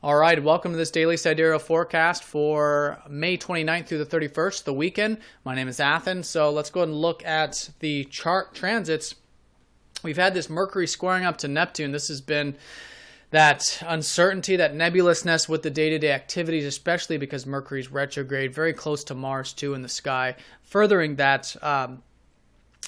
All right, welcome to this daily sidereal forecast for May 29th through the 31st, the weekend. My name is Athen, so let's go ahead and look at the chart transits. We've had this Mercury squaring up to Neptune. This has been that uncertainty, that nebulousness with the day-to-day activities, especially because Mercury's retrograde, very close to Mars too in the sky, furthering that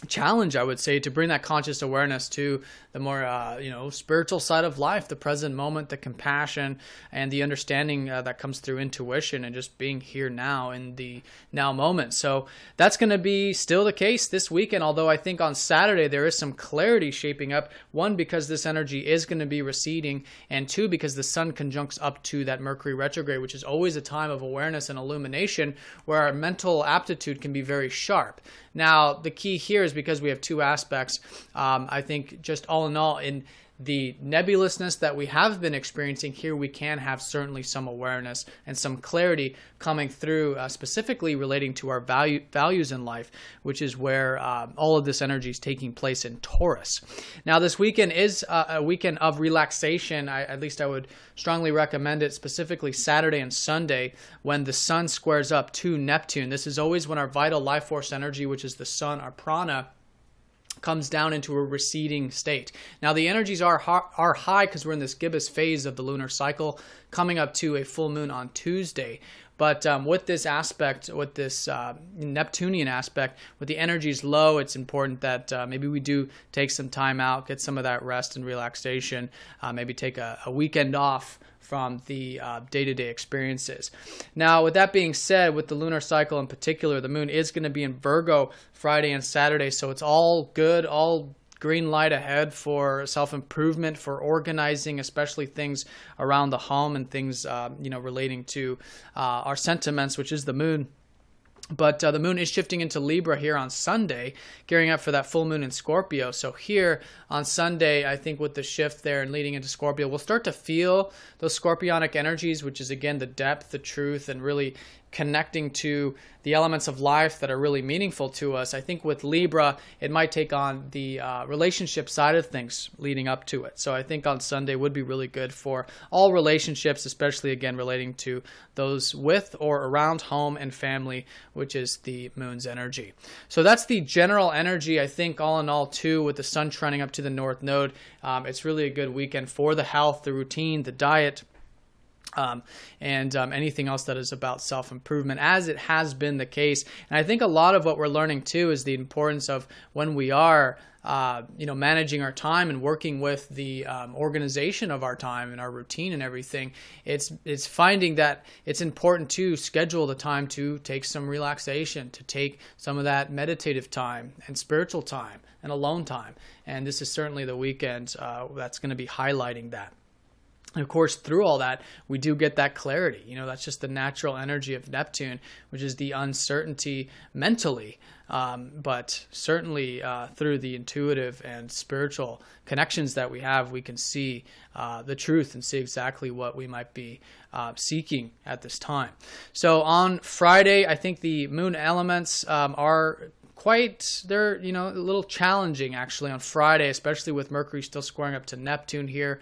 challenge, I would say, to bring that conscious awareness to the more, spiritual side of life, the present moment, the compassion, and the understanding that comes through intuition and just being here now in the now moment. So that's going to be still the case this weekend, although I think on Saturday there is some clarity shaping up. One, because this energy is going to be receding, and two, because the sun conjuncts up to that Mercury retrograde, which is always a time of awareness and illumination where our mental aptitude can be very sharp. Now, the key here is because we have two aspects. I think just all in all, in the nebulousness that we have been experiencing here, we can have certainly some awareness and some clarity coming through, specifically relating to our values in life, which is where all of this energy is taking place in Taurus. Now, this weekend is a weekend of relaxation. At least I would strongly recommend it, specifically Saturday and Sunday, when the sun squares up to Neptune. This is always when our vital life force energy, which is the sun, our prana, comes down into a receding state. Now, the energies are high because we're in this gibbous phase of the lunar cycle, coming up to a full moon on Tuesday. But with this aspect, with this Neptunian aspect, with the energies low, it's important that maybe we do take some time out, get some of that rest and relaxation, maybe take a weekend off from the day-to-day experiences. Now, with that being said, with the lunar cycle in particular, the moon is going to be in Virgo Friday and Saturday, so it's all good, all green light ahead for self-improvement, for organizing, especially things around the home and things relating to our sentiments, which is the moon. But the moon is shifting into Libra here on Sunday, gearing up for that full moon in Scorpio. So here on Sunday, I think with the shift there and leading into Scorpio, we'll start to feel those scorpionic energies, which is, again, the depth, the truth, and really connecting to the elements of life that are really meaningful to us. I think with Libra, it might take on the relationship side of things leading up to it. So I think on Sunday would be really good for all relationships, especially, again, relating to those with or around home and family, which is the moon's energy. So that's the general energy, I think, all in all, too, with the sun trending up to the north node. It's really a good weekend for the health, the routine, the diet, and anything else that is about self-improvement, as it has been the case. And I think a lot of what we're learning too is the importance of when we are managing our time and working with the organization of our time and our routine and everything. It's finding that it's important to schedule the time to take some relaxation, to take some of that meditative time and spiritual time and alone time. And this is certainly the weekend that's going to be highlighting that. And of course, through all that, we do get that clarity. That's just the natural energy of Neptune, which is the uncertainty mentally, but certainly through the intuitive and spiritual connections that we have, we can see the truth and see exactly what we might be seeking at this time. So on Friday, I think the moon elements are they're a little challenging actually on Friday, especially with Mercury still squaring up to Neptune here.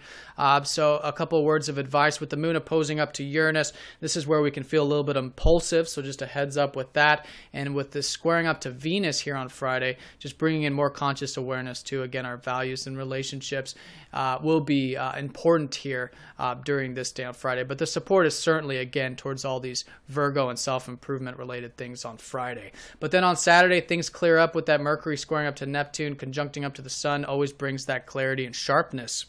So a couple of words of advice: with the moon opposing up to Uranus, this is where we can feel a little bit impulsive, so just a heads up with that. And with this squaring up to Venus here on Friday, just bringing in more conscious awareness to, again, our values and relationships will be important here during this day on Friday. But the support is certainly, again, towards all these Virgo and self-improvement related things on Friday. But then on Saturday, things clear up with that Mercury squaring up to Neptune, conjuncting up to the sun, always brings that clarity and sharpness.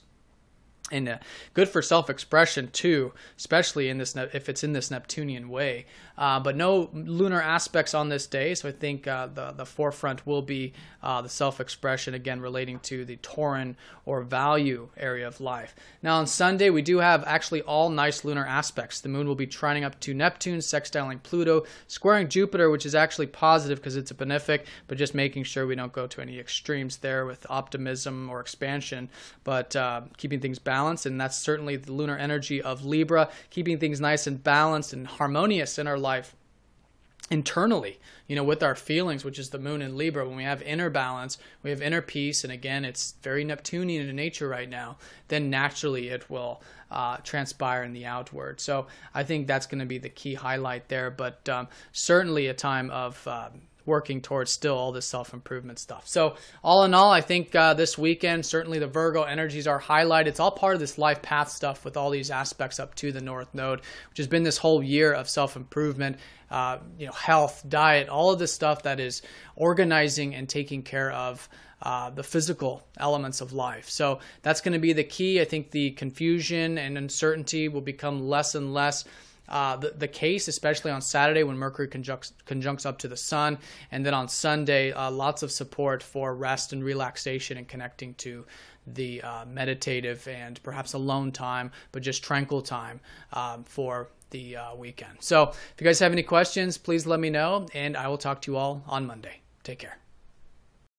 And good for self-expression too, especially in this if it's in this Neptunian way. But no lunar aspects on this day, so I think the forefront will be the self-expression, again, relating to the Tauran or value area of life. Now on Sunday, we do have actually all nice lunar aspects. The moon will be trining up to Neptune, sextiling Pluto, squaring Jupiter, which is actually positive because it's a benefic, but just making sure we don't go to any extremes there with optimism or expansion, but keeping things balanced. And that's certainly the lunar energy of Libra, keeping things nice and balanced and harmonious in our life. internally, with our feelings, which is the moon in Libra. When we have inner balance, we have inner peace, and again, it's very Neptunian in nature right now, then naturally it will transpire in the outward. So I think that's going to be the key highlight there, but certainly a time of working towards still all this self-improvement stuff. So all in all, I think this weekend, certainly the Virgo energies are highlighted. It's all part of this life path stuff with all these aspects up to the North Node, which has been this whole year of self-improvement, health, diet, all of this stuff that is organizing and taking care of the physical elements of life. So that's going to be the key. I think the confusion and uncertainty will become less and less the case, especially on Saturday when Mercury conjuncts up to the Sun, and then on Sunday, lots of support for rest and relaxation and connecting to the meditative and perhaps alone time, but just tranquil time for the weekend. So if you guys have any questions, please let me know, and I will talk to you all on Monday. Take care.